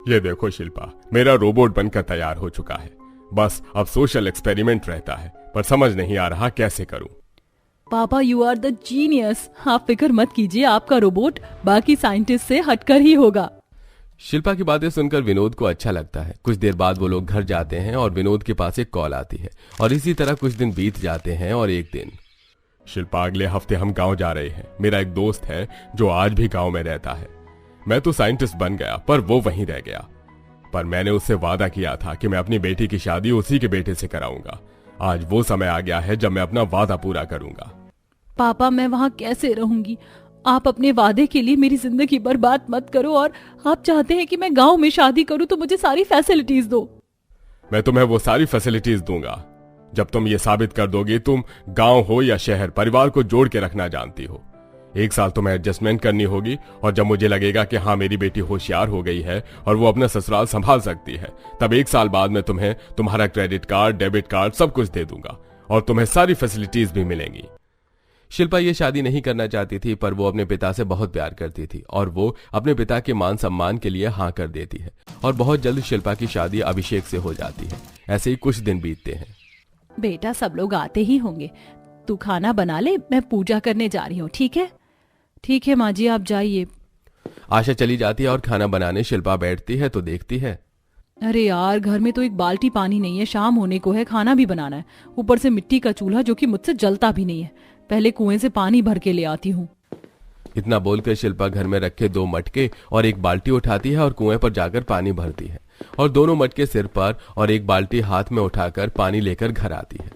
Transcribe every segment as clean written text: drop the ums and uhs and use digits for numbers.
ये देखो शिल्पा, मेरा रोबोट बनकर तैयार हो चुका है। बस अब सोशल एक्सपेरिमेंट रहता है, पर समझ नहीं आ रहा कैसे करूं। पापा यू आर द जीनियस। आप फिक्र मत कीजिए, आपका रोबोट बाकी साइंटिस्ट से हटकर ही होगा। शिल्पा की बातें सुनकर विनोद को अच्छा लगता है। कुछ देर बाद वो लोग घर जाते हैं और विनोद के पास एक कॉल आती है और इसी तरह कुछ दिन बीत जाते हैं और एक दिन। शिल्पा, अगले हफ्ते हम गांव जा रहे हैं। मेरा एक दोस्त है जो आज भी गांव में रहता है। मैं तो साइंटिस्ट बन गया, पर वो वहीं रह गया। पर मैंने उससे वादा किया था कि मैं अपनी बेटी की शादी उसी के बेटे से कराऊंगा। आज वो समय आ गया है जब मैं अपना वादा पूरा करूंगा। पापा, मैं वहाँ कैसे रहूंगी? आप अपने वादे के लिए मेरी जिंदगी बर्बाद मत करो, और आप चाहते हैं कि मैं गांव में शादी करूं तो मुझे सारी फैसिलिटीज दो। मैं तुम्हें वो सारी फैसिलिटीज दूंगा जब तुम ये साबित कर दोगे तुम गांव हो या शहर, परिवार को जोड़ के रखना जानती हो। 1 साल तुम्हें एडजस्टमेंट करनी होगी, और जब मुझे लगेगा कि हाँ मेरी बेटी होशियार हो गई है और वो अपना ससुराल संभाल सकती है, तब 1 साल बाद मैं तुम्हें तुम्हारा क्रेडिट कार्ड, डेबिट कार्ड सब कुछ दे दूंगा और तुम्हें सारी फैसिलिटीज भी मिलेंगी। शिल्पा ये शादी नहीं करना चाहती थी, पर वो अपने पिता से बहुत प्यार करती थी और वो अपने पिता के मान सम्मान के लिए हाँ कर देती है। और बहुत जल्द शिल्पा की शादी अभिषेक से हो जाती है। ऐसे ही कुछ दिन बीतते हैं। बेटा, सब लोग आते ही होंगे, तू खाना बना ले, मैं पूजा करने जा रही हूँ। ठीक है? ठीक है माँ जी, आप जाइए। आशा चली जाती है और खाना बनाने शिल्पा बैठती है तो देखती है, अरे यार, घर में तो एक बाल्टी पानी नहीं है, शाम होने को है, खाना भी बनाना है, ऊपर से मिट्टी का चूल्हा जो कि मुझसे जलता भी नहीं है। पहले कुएं से पानी भर के ले आती हूँ। इतना बोलकर शिल्पा घर में रखे 2 मटके और एक बाल्टी उठाती है और कुएं पर जाकर पानी भरती है और दोनों मटके सिर पर और एक बाल्टी हाथ में उठाकर पानी लेकर घर आती है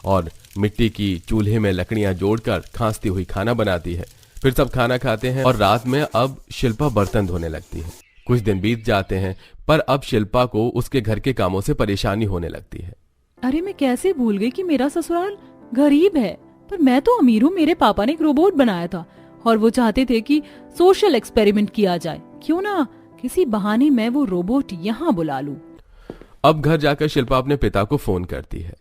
और मिट्टी की चूल्हे में लकड़ियां जोड़कर खांसती हुई खाना बनाती है। फिर सब खाना खाते हैं और रात में अब शिल्पा बर्तन धोने लगती है। कुछ दिन बीत जाते हैं, पर अब शिल्पा को उसके घर के कामों से परेशानी होने लगती है। अरे, मैं कैसे भूल गई कि मेरा ससुराल गरीब है, पर मैं तो अमीर हूँ। मेरे पापा ने एक रोबोट बनाया था और वो चाहते थे कि सोशल एक्सपेरिमेंट किया जाए। क्यों ना किसी बहाने मैं वो रोबोट यहाँ बुला लूं। अब घर जाकर शिल्पा अपने पिता को फोन करती है।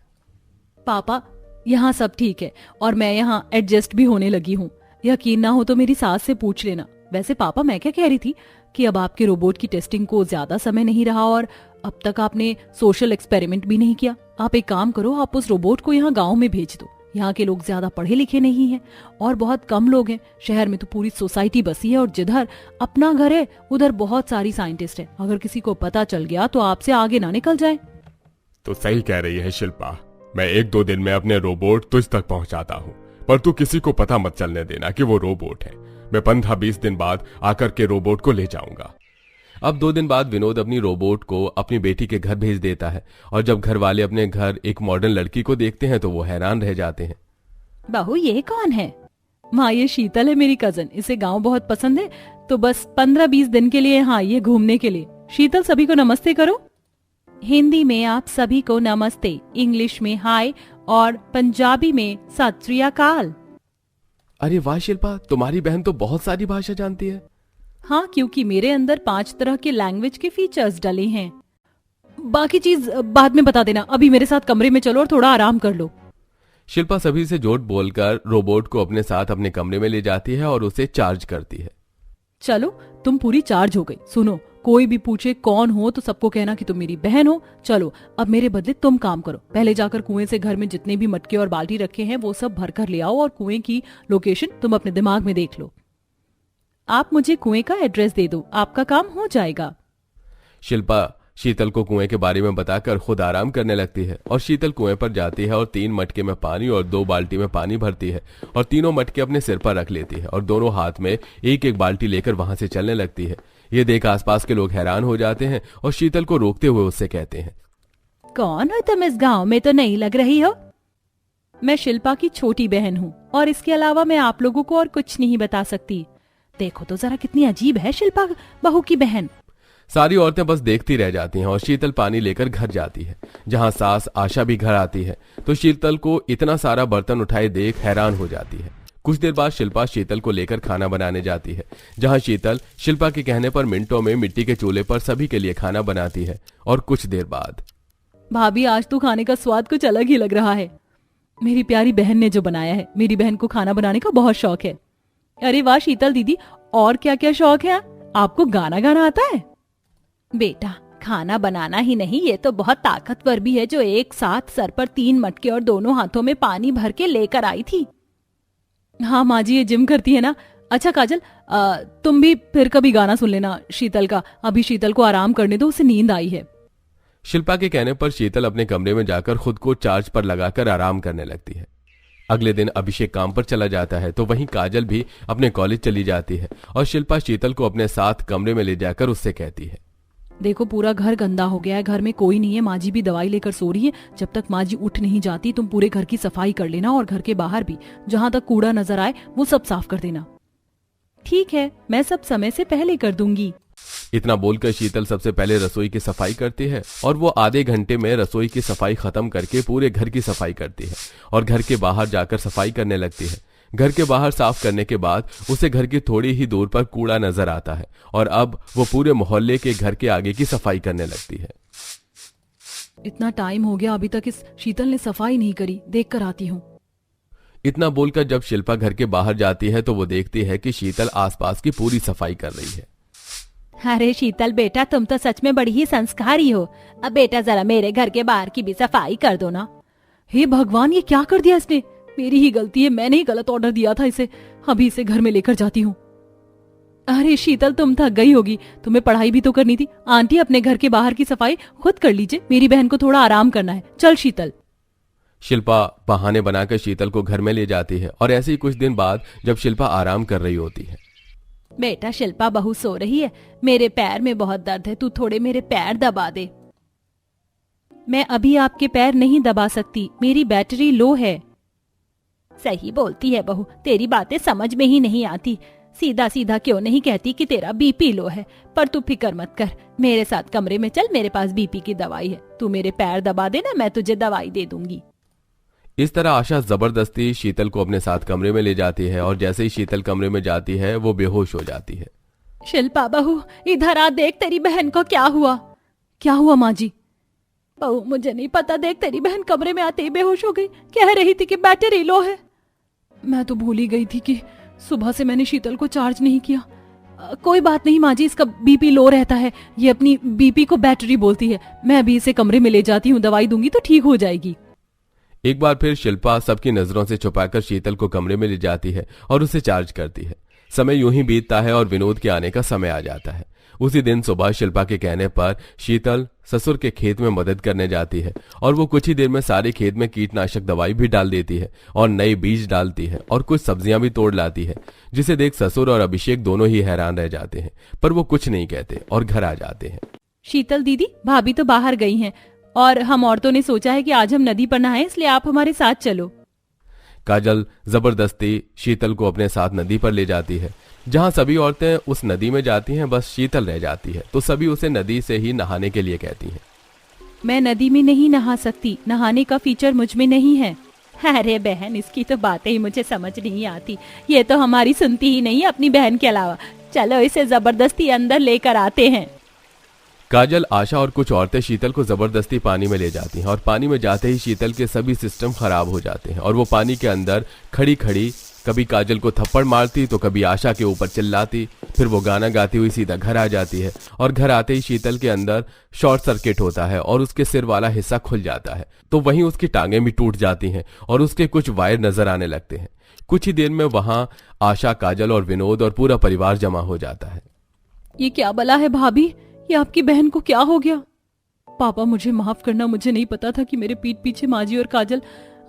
पापा, यहाँ सब ठीक है और मैं यहाँ एडजस्ट भी होने लगी हूँ। यकीन ना हो तो मेरी सास से पूछ लेना। वैसे पापा, मैं क्या कह रही थी कि अब आपके रोबोट की टेस्टिंग को ज्यादा समय नहीं रहा और अब तक आपने सोशल एक्सपेरिमेंट भी नहीं किया। आप एक काम करो, आप उस रोबोट को यहाँ गाँव में भेज दो। यहाँ के लोग ज्यादा पढ़े लिखे नहीं हैं और बहुत कम लोग हैं। शहर में तो पूरी सोसाइटी बसी है और जिधर अपना घर है उधर बहुत सारी साइंटिस्ट है। अगर किसी को पता चल गया तो आपसे आगे ना निकल जाए। तो सही कह रही है शिल्पा, मैं 1-2 दिन में अपने रोबोट तुझ तक पहुंचाता हूँ, पर तू किसी को पता मत चलने देना कि वो रोबोट है। मैं 15-20 दिन बाद आकर के रोबोट को ले जाऊंगा। अब 2 दिन बाद विनोद अपनी रोबोट को अपनी बेटी के घर भेज देता है और जब घर वाले अपने घर एक मॉडर्न लड़की को देखते हैं तो वो हैरान रह जाते हैं। बहू, ये कौन है? माँ, ये शीतल है, मेरी कजन। इसे गांव बहुत पसंद है, तो बस 15-20 दिन के लिए यहाँ आई है घूमने के लिए। शीतल, सभी को नमस्ते करो। हिंदी में आप सभी को नमस्ते, इंग्लिश में हाय और पंजाबी में सत श्री अकाल। अरे वाह शिल्पा, तुम्हारी बहन तो बहुत सारी भाषा जानती है। हाँ, क्योंकि मेरे अंदर 5 तरह के लैंग्वेज के फीचर्स डले हैं। बाकी चीज बाद में बता देना, अभी मेरे साथ कमरे में चलो और थोड़ा आराम कर लो। शिल्पा सभी से झूठ बोलकर रोबोट को अपने साथ अपने कमरे में ले जाती है और उसे चार्ज करती है। चलो, तुम पूरी चार्ज हो गई। सुनो, कोई भी पूछे कौन हो तो सबको कहना कि तुम मेरी बहन हो। चलो, अब मेरे बदले तुम काम करो। पहले जाकर कुएं से घर में जितने भी मटके और बाल्टी रखे हैं वो सब भरकर ले आओ और कुएं की लोकेशन तुम अपने दिमाग में देख लो। आप मुझे कुएं का एड्रेस दे दो, आपका काम हो जाएगा। शिल्पा शीतल को कुएं के बारे में बताकर खुद आराम करने लगती है और शीतल कुएं पर जाती है और 3 मटके में पानी और 2 बाल्टी में पानी भरती है और तीनों मटके अपने सिर पर रख लेती है और दोनों हाथ में एक एक बाल्टी लेकर वहां से चलने लगती है। ये देख आसपास के लोग हैरान हो जाते हैं और शीतल को रोकते हुए उससे कहते हैं, कौन हो तुम? इस गांव में तो नहीं लग रही हो। मैं शिल्पा की छोटी बहन हूँ और इसके अलावा मैं आप लोगों को और कुछ नहीं बता सकती। देखो तो जरा कितनी अजीब है शिल्पा बहू की बहन। सारी औरतें बस देखती रह जाती हैं और शीतल पानी लेकर घर जाती है। जहां सास आशा भी घर आती है तो शीतल को इतना सारा बर्तन उठाए देख हैरान हो जाती है। कुछ देर बाद शिल्पा शीतल को लेकर खाना बनाने जाती है, जहां शीतल शिल्पा के कहने पर मिनटों में मिट्टी के चूल्हे पर सभी के लिए खाना बनाती है। और कुछ देर बाद, भाभी, आज तो खाने का स्वाद कुछ अलग ही लग रहा है। मेरी प्यारी बहन ने जो बनाया है। मेरी बहन को खाना बनाने का बहुत शौक है। अरे वाह शीतल दीदी, और क्या क्या शौक है? आपको गाना गाना आता है? बेटा, खाना बनाना ही नहीं, ये तो बहुत ताकतवर भी है जो एक साथ सर पर 3 मटके और दोनों हाथों में पानी भर के लेकर आई थी। हाँ माँ जी, ये जिम करती है ना। अच्छा काजल, तुम भी फिर कभी गाना सुन लेना शीतल का। अभी शीतल को आराम करने दो, उसे नींद आई है। शिल्पा के कहने पर शीतल अपने कमरे में जाकर खुद को चार्ज पर लगाकर आराम करने लगती है। अगले दिन अभिषेक काम पर चला जाता है तो वहीं काजल भी अपने कॉलेज चली जाती है और शिल्पा शीतल को अपने साथ कमरे में ले जाकर उससे कहती है, देखो पूरा घर गंदा हो गया है, घर में कोई नहीं है, माँ जी भी दवाई लेकर सो रही है। जब तक माँ जी उठ नहीं जाती तुम पूरे घर की सफाई कर लेना और घर के बाहर भी जहाँ तक कूड़ा नजर आए वो सब साफ कर देना। ठीक है, मैं सब समय से पहले कर दूंगी। इतना बोलकर शीतल सबसे पहले रसोई की सफाई करती है और वो आधे घंटे में रसोई की सफाई खत्म करके पूरे घर की सफाई करती है और घर के बाहर जाकर सफाई करने लगती है। घर के बाहर साफ करने के बाद उसे घर की थोड़ी ही दूर पर कूड़ा नजर आता है और अब वो पूरे मोहल्ले के घर के आगे की सफाई करने लगती है। इतना टाइम हो गया, अभी तक इस शीतल ने सफाई नहीं करी, देख कर आती हूँ। इतना बोलकर जब शिल्पा घर के बाहर जाती है तो वो देखती है कि शीतल आसपास की पूरी सफाई कर रही है। अरे शीतल बेटा, तुम तो सच में बड़ी ही संस्कारी हो। अब बेटा जरा मेरे घर के बाहर की भी सफाई कर दो ना। हे भगवान, ये क्या कर दिया इसने। मेरी ही गलती है, मैंने ही गलत ऑर्डर दिया था इसे। अभी इसे घर में लेकर जाती हूँ। अरे शीतल, तुम थक गई होगी, तुम्हें पढ़ाई भी तो करनी थी। आंटी अपने घर के बाहर की सफाई खुद कर लीजिए, मेरी बहन को थोड़ा आराम करना है। चल शीतल। शिल्पा बहाने बनाकर शीतल को घर में ले जाती है और ऐसे ही कुछ दिन बाद जब शिल्पा आराम कर रही होती है, बेटा शिल्पा बहू सो रही है, मेरे पैर में बहुत दर्द है, तू थोड़े मेरे पैर दबा दे। मैं अभी आपके पैर नहीं दबा सकती, मेरी बैटरी लो है। सही बोलती है बहू, तेरी बातें समझ में ही नहीं आती। सीधा सीधा क्यों नहीं कहती कि तेरा बीपी लो है। पर तू फिक्र मत कर, मेरे साथ कमरे में चल, मेरे पास बीपी की दवाई है। तू मेरे पैर दबा देना, मैं तुझे दवाई दे दूंगी। इस तरह आशा जबरदस्ती शीतल को अपने साथ कमरे में ले जाती है और जैसे ही शीतल कमरे में जाती है वो बेहोश हो जाती है। शिल्पा बहू, इधर आ, देख तेरी बहन को क्या हुआ। क्या हुआ माँ जी? बहू मुझे नहीं पता, देख तेरी बहन कमरे में आते ही बेहोश हो गई। कह रही थी कि बैटरी लो है। मैं तो भूल ही गई थी कि सुबह से मैंने शीतल को चार्ज नहीं किया। कोई बात नहीं माँ जी, इसका बीपी लो रहता है, ये अपनी बीपी को बैटरी बोलती है। मैं अभी इसे कमरे में ले जाती हूँ, दवाई दूंगी तो ठीक हो जाएगी। एक बार फिर शिल्पा सबकी नजरों से छुपाकर शीतल को कमरे में ले जाती है और उसे चार्ज करती है। समय यूं ही बीतता है और विनोद के आने का समय आ जाता है। उसी दिन सुबह शिल्पा के कहने पर शीतल ससुर के खेत में मदद करने जाती है और वो कुछ ही देर में सारे खेत में कीटनाशक दवाई भी डाल देती है और नए बीज डालती है और कुछ सब्जियां भी तोड़ लाती है, जिसे देख ससुर और अभिषेक दोनों ही हैरान रह जाते हैं, पर वो कुछ नहीं कहते और घर आ जाते हैं। शीतल दीदी, भाभी तो बाहर गई हैं और हम औरतों ने सोचा है कि आज हम नदी पर नहाएं, इसलिए आप हमारे साथ चलो। काजल जबरदस्ती शीतल को अपने साथ नदी पर ले जाती है। जहां सभी औरतें उस नदी में जाती हैं, बस शीतल रह जाती है, तो सभी उसे नदी से ही नहाने के लिए कहती हैं। मैं नदी में नहीं नहा सकती, नहाने का फीचर मुझ में नहीं है। अरे बहन, इसकी तो बातें ही मुझे समझ नहीं आती। ये तो हमारी सुनती ही नहीं अपनी बहन के अलावा। चलो इसे जबरदस्ती अंदर लेकर आते हैं। काजल, आशा और कुछ औरतें शीतल को जबरदस्ती पानी में ले जाती हैं और पानी में जाते ही शीतल के सभी सिस्टम खराब हो जाते हैं और वो पानी के अंदर खड़ी खड़ी कभी काजल को थप्पड़ मारती तो कभी आशा के ऊपर चिल्लाती। फिर वो गाना गाती हुई सीधा घर आ जाती है और घर आते ही शीतल के अंदर शॉर्ट सर्किट होता है और उसके सिर वाला हिस्सा खुल जाता है, तो वहीं उसकी टांगें भी टूट जाती हैं और उसके कुछ वायर नजर आने लगते हैं। कुछ ही देर में वहां आशा, काजल और विनोद और पूरा परिवार जमा हो जाता है। ये क्या बला है भाभी, ये आपकी बहन को क्या हो गया? पापा मुझे माफ करना, मुझे नहीं पता था कि मेरे पीठ पीछे माँ जी और काजल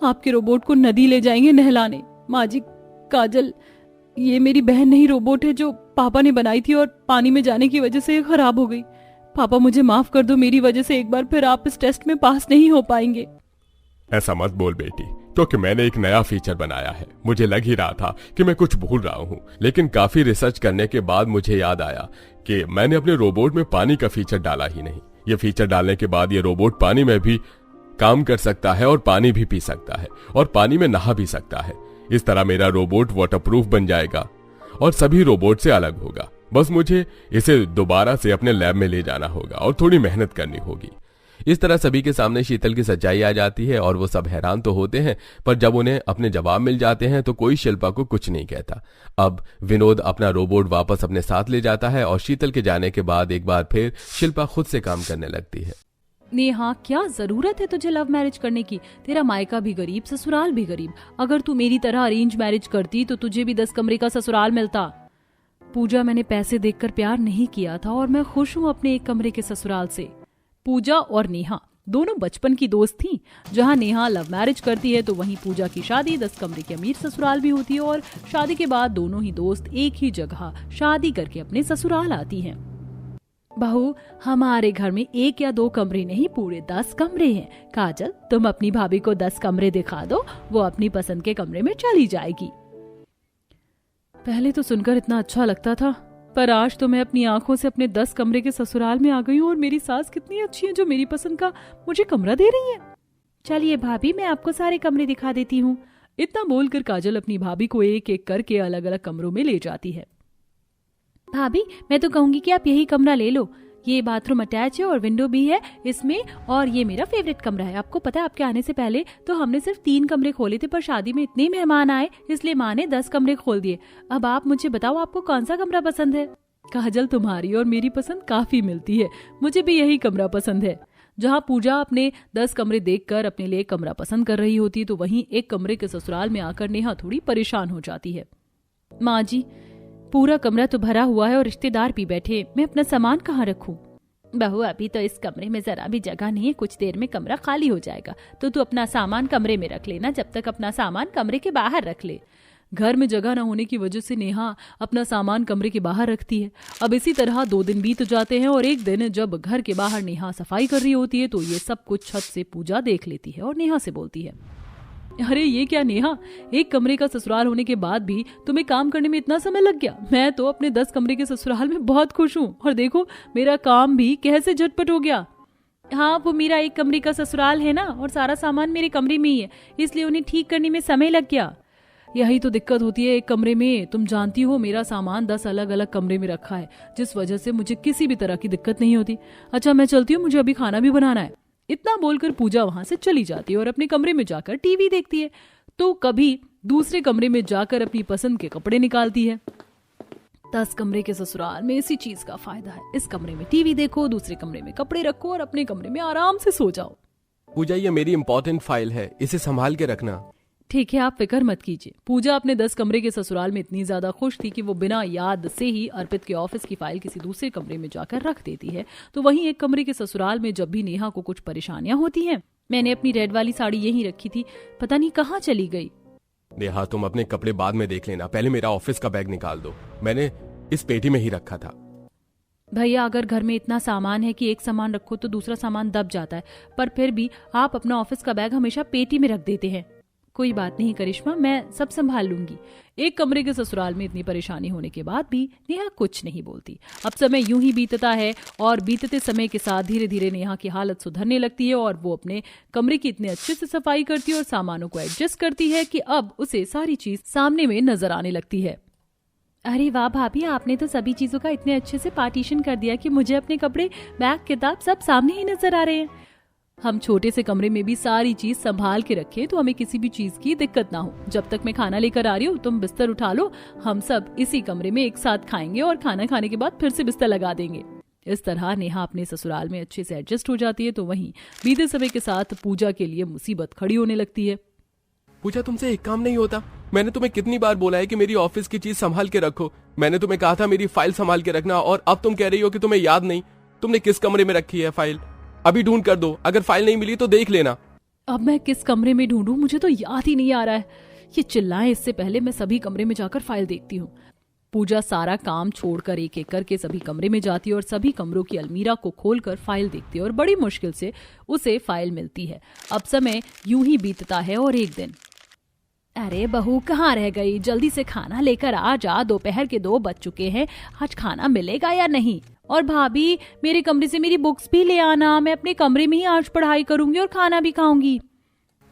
आपके रोबोट को नदी ले जाएंगे नहलाने। माँ जी, काजल, ये मेरी बहन नहीं रोबोट है जो पापा ने बनाई थी और पानी में जाने की वजह से खराब हो गई। पापा मुझे माफ कर दो, मेरी वजह से एक बार फिर आप इस टेस्ट में पास नहीं हो पाएंगे। ऐसा मत बोल बेटी, क्योंकि मैंने एक नया फीचर बनाया है। मुझे लग ही रहा था कि मैं कुछ भूल रहा हूँ, लेकिन काफी रिसर्च करने के बाद मुझे याद आया कि मैंने अपने रोबोट में पानी का फीचर डाला ही नहीं। ये फीचर डालने के बाद ये रोबोट पानी में भी काम कर सकता है और पानी भी पी सकता है और पानी में नहा भी सकता है। इस तरह मेरा रोबोट वाटरप्रूफ बन जाएगा और सभी रोबोट से अलग होगा। बस मुझे इसे दोबारा से अपने लैब में ले जाना होगा और थोड़ी मेहनत करनी होगी। इस तरह सभी के सामने शीतल की सच्चाई आ जाती है और वो सब हैरान तो होते हैं, पर जब उन्हें अपने जवाब मिल जाते हैं तो कोई शिल्पा को कुछ नहीं कहता। अब विनोद अपना रोबोट वापस अपने साथ ले जाता है और शीतल के जाने के बाद एक बार फिर शिल्पा खुद से काम करने लगती है। नेहा, क्या जरूरत है तुझे लव मैरिज करने की? तेरा मायका भी गरीब, ससुराल भी गरीब। अगर तू मेरी तरह अरेंज मैरिज करती तो तुझे भी 10 कमरे का ससुराल मिलता। पूजा, मैंने पैसे देखकर प्यार नहीं किया था और मैं खुश हूँ अपने एक कमरे के ससुराल से। पूजा और नेहा दोनों बचपन की दोस्त थीं। जहां नेहा लव मैरिज करती है तो वहीं पूजा की शादी 10 कमरे के अमीर ससुराल भी होती है और शादी के बाद दोनों ही दोस्त एक ही जगह शादी करके अपने ससुराल आती हैं। बहू, हमारे घर में 1 या 2 कमरे नहीं, पूरे 10 कमरे हैं। काजल, तुम अपनी भाभी को 10 कमरे दिखा दो, वो अपनी पसंद के कमरे में चली जाएगी। पहले तो सुनकर इतना अच्छा लगता था, पर आज तो मैं अपनी आंखों से अपने 10 कमरे के ससुराल में आ गई हूँ और मेरी सास कितनी अच्छी है जो मेरी पसंद का मुझे कमरा दे रही है। चलिए भाभी, मैं आपको सारे कमरे दिखा देती हूँ। इतना बोलकर काजल अपनी भाभी को एक एक करके अलग अलग कमरों में ले जाती है। भाभी, मैं तो कहूंगी कि आप यही कमरा ले लो। ये बाथरूम अटैच है और विंडो भी है इसमें, और ये मेरा फेवरेट कमरा है। आपको पता है, आपके आने से पहले तो हमने सिर्फ 3 कमरे खोले थे, पर शादी में इतने मेहमान आए इसलिए माँ ने 10 कमरे खोल दिए। अब आप मुझे बताओ, आपको कौन सा कमरा पसंद है? काजल, तुम्हारी और मेरी पसंद काफी मिलती है, मुझे भी यही कमरा पसंद है। जहाँ पूजा अपने 10 कमरे देखकर अपने लिए कमरा पसंद कर रही होती तो वहीं एक कमरे के ससुराल में आकर नेहा थोड़ी परेशान हो जाती है। माँ जी, पूरा कमरा तो भरा हुआ है और रिश्तेदार भी बैठे, मैं अपना सामान कहाँ रखूं? बहू, अभी तो इस कमरे में जरा भी जगह नहीं है, कुछ देर में कमरा खाली हो जाएगा, तो तू अपना सामान कमरे में रख लेना, जब तक अपना सामान कमरे के बाहर रख ले। घर में जगह न होने की वजह से नेहा अपना सामान कमरे के बाहर रखती है। अब इसी तरह 2 दिन बीत जाते हैं और एक दिन जब घर के बाहर नेहा सफाई कर रही होती है तो ये सब कुछ छत से पूजा देख लेती है और नेहा से बोलती है, अरे ये क्या नेहा, एक कमरे का ससुराल होने के बाद भी तुम्हें काम करने में इतना समय लग गया? मैं तो अपने 10 कमरे के ससुराल में बहुत खुश हूँ और देखो मेरा काम भी कैसे झटपट हो गया। हाँ, वो मेरा एक कमरे का ससुराल है ना, और सारा सामान मेरे कमरे में ही है, इसलिए उन्हें ठीक करने में समय लग गया। यही तो दिक्कत होती है एक कमरे में। तुम जानती हो मेरा सामान 10 अलग अलग कमरे में रखा है, जिस वजह से मुझे किसी भी तरह की दिक्कत नहीं होती। अच्छा, मैं चलती हूँ, मुझे अभी खाना भी बनाना है। इतना बोलकर पूजा वहां से चली जाती है और अपने कमरे में जाकर टीवी देखती है। तो कभी दूसरे कमरे में जाकर अपनी पसंद के कपड़े निकालती है। 10 कमरे के ससुराल में इसी चीज का फायदा है, इस कमरे में टीवी देखो, दूसरे कमरे में कपड़े रखो और अपने कमरे में आराम से सो जाओ। पूजा, ये मेरी इंपॉर्टेंट फाइल है, इसे संभाल के रखना। ठीक है, आप फिक्र मत कीजिए। पूजा अपने 10 कमरे के ससुराल में इतनी ज्यादा खुश थी कि वो बिना याद से ही अर्पित के ऑफिस की फाइल किसी दूसरे कमरे में जाकर रख देती है। तो वहीं एक कमरे के ससुराल में जब भी नेहा को कुछ परेशानियां होती हैं, मैंने अपनी रेड वाली साड़ी यहीं रखी थी, पता नहीं कहाँ चली गई। नेहा, तुम अपने कपड़े बाद में देख लेना, पहले मेरा ऑफिस का बैग निकाल दो, मैंने इस पेटी में ही रखा था। भैया, अगर घर में इतना सामान है कि एक सामान रखो तो दूसरा सामान दब जाता है, पर फिर भी आप अपना ऑफिस का बैग हमेशा पेटी में रख देते हैं। कोई बात नहीं करिश्मा, मैं सब संभाल लूंगी। एक कमरे के ससुराल में इतनी परेशानी होने के बाद भी नेहा कुछ नहीं बोलती। अब समय यूं ही बीतता है और बीतते समय के साथ धीरे धीरे नेहा की हालत सुधरने लगती है और वो अपने कमरे की इतने अच्छे से सफाई करती है और सामानों को एडजस्ट करती है कि अब उसे सारी चीज सामने में नजर आने लगती है। अरे वाह भाभी, आपने तो सभी चीजों का इतने अच्छे से पार्टीशन कर दिया कि मुझे अपने कपड़े, बैग, किताब सब सामने ही नजर आ रहे हैं। हम छोटे से कमरे में भी सारी चीज संभाल के रखें तो हमें किसी भी चीज की दिक्कत ना हो। जब तक मैं खाना लेकर आ रही हूँ, तुम बिस्तर उठा लो, हम सब इसी कमरे में एक साथ खाएंगे और खाना खाने के बाद फिर से बिस्तर लगा देंगे। इस तरह नेहा अपने ससुराल में अच्छे से एडजस्ट हो जाती है। तो वहीं बीते समय के साथ पूजा के लिए मुसीबत खड़ी होने लगती है। पूजा, तुमसे एक काम नहीं होता? मैंने तुम्हें कितनी बार बोला है कि मेरी ऑफिस की चीज संभाल के रखो। मैंने तुम्हें कहा था मेरी फाइल संभाल के रखना, और अब तुम कह रही हो कि तुम्हें याद नहीं। तुमने किस कमरे में रखी है फाइल? अभी ढूंढ कर दो, अगर फाइल नहीं मिली तो देख लेना। अब मैं किस कमरे में ढूंढूं, मुझे तो याद ही नहीं आ रहा है। ये चिल्लाएं इससे पहले मैं सभी कमरे में जाकर फाइल देखती हूँ। पूजा सारा काम छोड़कर एक एक करके सभी कमरे में जाती है और सभी कमरों की अलमीरा को खोलकर फाइल देखती है और बड़ी मुश्किल से उसे फाइल मिलती है। अब समय यूं ही बीतता है और एक दिन, अरे बहू कहाँ रह गई, जल्दी से खाना लेकर आ जा, दोपहर के 2 बज चुके हैं, आज खाना मिलेगा या नहीं? और भाभी, मेरे कमरे से मेरी बुक्स भी ले आना, मैं अपने कमरे में ही आज पढ़ाई करूंगी और खाना भी खाऊंगी।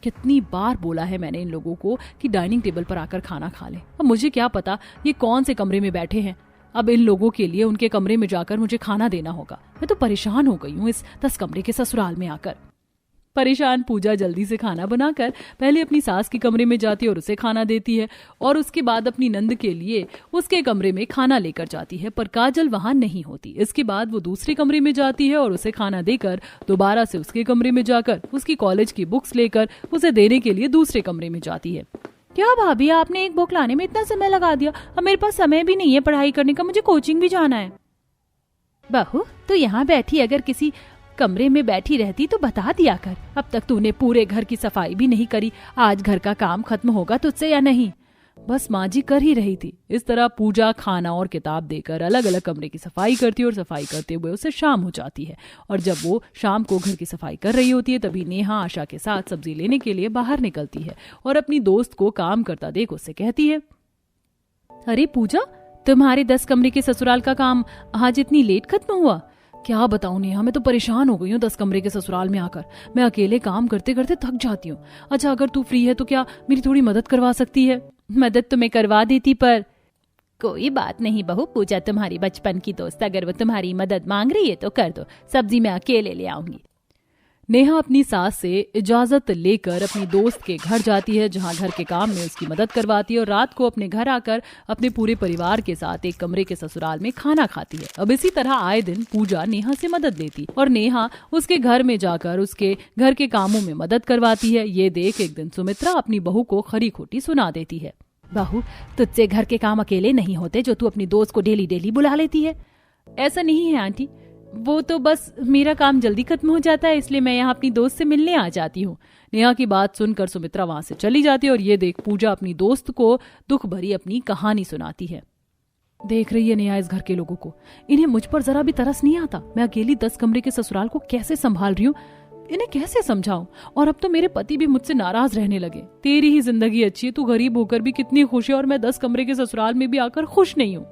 कितनी बार बोला है मैंने इन लोगों को कि डाइनिंग टेबल पर आकर खाना खा ले। अब मुझे क्या पता ये कौन से कमरे में बैठे हैं। अब इन लोगों के लिए उनके कमरे में जाकर मुझे खाना देना होगा। मैं तो परेशान हो गई हूँ इस 10 कमरे के ससुराल में आकर। परेशान पूजा जल्दी से खाना बनाकर पहले अपनी सास के कमरे में जाती है और उसे खाना देती है, और उसके बाद अपनी नंद के लिए उसके कमरे में खाना लेकर जाती है, पर काजल वहां नहीं होती। इसके बाद वो दूसरे कमरे में जाती है और उसे खाना देकर दोबारा से उसके कमरे में जाकर उसकी कॉलेज की बुक्स लेकर उसे देने के लिए दूसरे कमरे में जाती है। क्या भाभी, आपने एक बुक लाने में इतना समय लगा दिया? अब मेरे पास समय भी नहीं है पढ़ाई करने का, मुझे कोचिंग भी जाना है। बहू, तो यहाँ बैठी अगर किसी कमरे में बैठी रहती तो बता दिया कर। अब तक तूने पूरे घर की सफाई भी नहीं करी, आज घर का काम खत्म होगा तुझसे या नहीं? बस माँ जी कर ही रही थी। इस तरह पूजा खाना और किताब देकर अलग अलग कमरे की सफाई करती है और सफाई करते हुए उसे शाम हो जाती है। और जब वो शाम को घर की सफाई कर रही होती है तभी नेहा आशा के साथ सब्जी लेने के लिए बाहर निकलती है और अपनी दोस्त को काम करता देख उससे कहती है, अरे पूजा, तुम्हारे 10 कमरे के ससुराल का काम आज इतनी लेट खत्म हुआ? क्या बताऊं नेहा, मैं तो परेशान हो गई हूँ 10 कमरे के ससुराल में आकर। मैं अकेले काम करते करते थक जाती हूँ। अच्छा, अगर तू फ्री है तो क्या मेरी थोड़ी मदद करवा सकती है? मदद तो मैं करवा देती, पर कोई बात नहीं बहू, पूजा तुम्हारी बचपन की दोस्त, अगर वो तुम्हारी मदद मांग रही है तो कर दो, सब्जी मैं अकेले ले आऊंगी। नेहा अपनी सास से इजाजत लेकर अपनी दोस्त के घर जाती है, जहां घर के काम में उसकी मदद करवाती है, और रात को अपने घर आकर अपने पूरे परिवार के साथ एक कमरे के ससुराल में खाना खाती है। अब इसी तरह आए दिन पूजा नेहा से मदद लेती और नेहा उसके घर में जाकर उसके घर के कामों में मदद करवाती है। ये देख एक दिन सुमित्रा अपनी बहू को खरी खोटी सुना देती है। बहू, तुझसे घर के काम अकेले नहीं होते जो तू अपनी दोस्त को डेली डेली बुला लेती है। ऐसा नहीं है आंटी, वो तो बस मेरा काम जल्दी खत्म हो जाता है, इसलिए मैं यहाँ अपनी दोस्त से मिलने आ जाती हूँ। नेहा की बात सुनकर सुमित्रा वहां से चली जाती है और ये देख पूजा अपनी दोस्त को दुख भरी अपनी कहानी सुनाती है। देख रही है नेहा इस घर के लोगों को, इन्हें मुझ पर जरा भी तरस नहीं आता। मैं अकेली 10 कमरे के ससुराल को कैसे संभाल रही हूँ, इन्हें कैसे समझाऊं? और अब तो मेरे पति भी मुझसे नाराज रहने लगे। तेरी ही जिंदगी अच्छी है, तू गरीब होकर भी कितनी खुश है और मैं 10 कमरे के ससुराल में भी आकर खुश नहीं हूँ।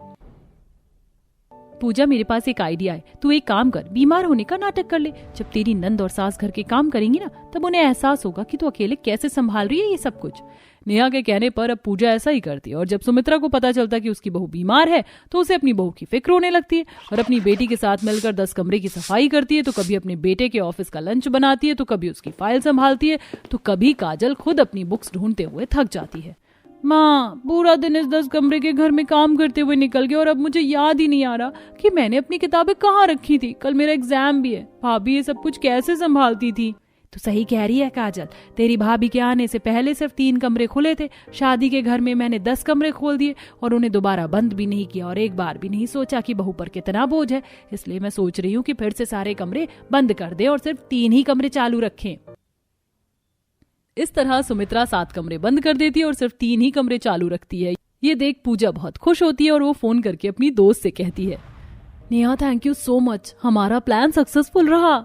पूजा, मेरे पास एक आइडिया है, तू एक काम कर, बीमार होने का नाटक कर ले। जब तेरी नंद और सास घर के काम करेंगी ना, तब उन्हें एहसास होगा कि तू अकेले कैसे संभाल रही है ये सब कुछ। नेहा के कहने पर अब पूजा ऐसा ही करती है, और जब सुमित्रा को पता चलता कि उसकी बहू बीमार है तो उसे अपनी बहू की फिक्र होने लगती है और अपनी बेटी के साथ मिलकर 10 कमरे की सफाई करती है। तो कभी अपने बेटे के ऑफिस का लंच बनाती है, तो कभी उसकी फाइल संभालती है, तो कभी काजल खुद अपनी बुक्स ढूंढते हुए थक जाती है। माँ, पूरा दिन इस 10 कमरे के घर में काम करते हुए निकल गया और अब मुझे याद ही नहीं आ रहा कि मैंने अपनी किताबें कहाँ रखी थी। कल मेरा एग्जाम भी है। भाभी ये सब कुछ कैसे संभालती थी? तो सही कह रही है काजल, तेरी भाभी के आने से पहले सिर्फ 3 कमरे खुले थे। शादी के घर में मैंने 10 कमरे खोल दिए और उन्हें दोबारा बंद भी नहीं किया, और एक बार भी नहीं सोचा कि बहू पर कितना बोझ है। इसलिए मैं सोच रही हूँ कि फिर से सारे कमरे बंद कर दे और सिर्फ 3 ही कमरे चालू रखें। इस तरह सुमित्रा 7 कमरे बंद कर देती है और सिर्फ 3 ही कमरे चालू रखती है। ये देख पूजा बहुत खुश होती है और वो फोन करके अपनी दोस्त से कहती है, Neha, thank you so much, हमारा प्लान सक्सेसफुल रहा।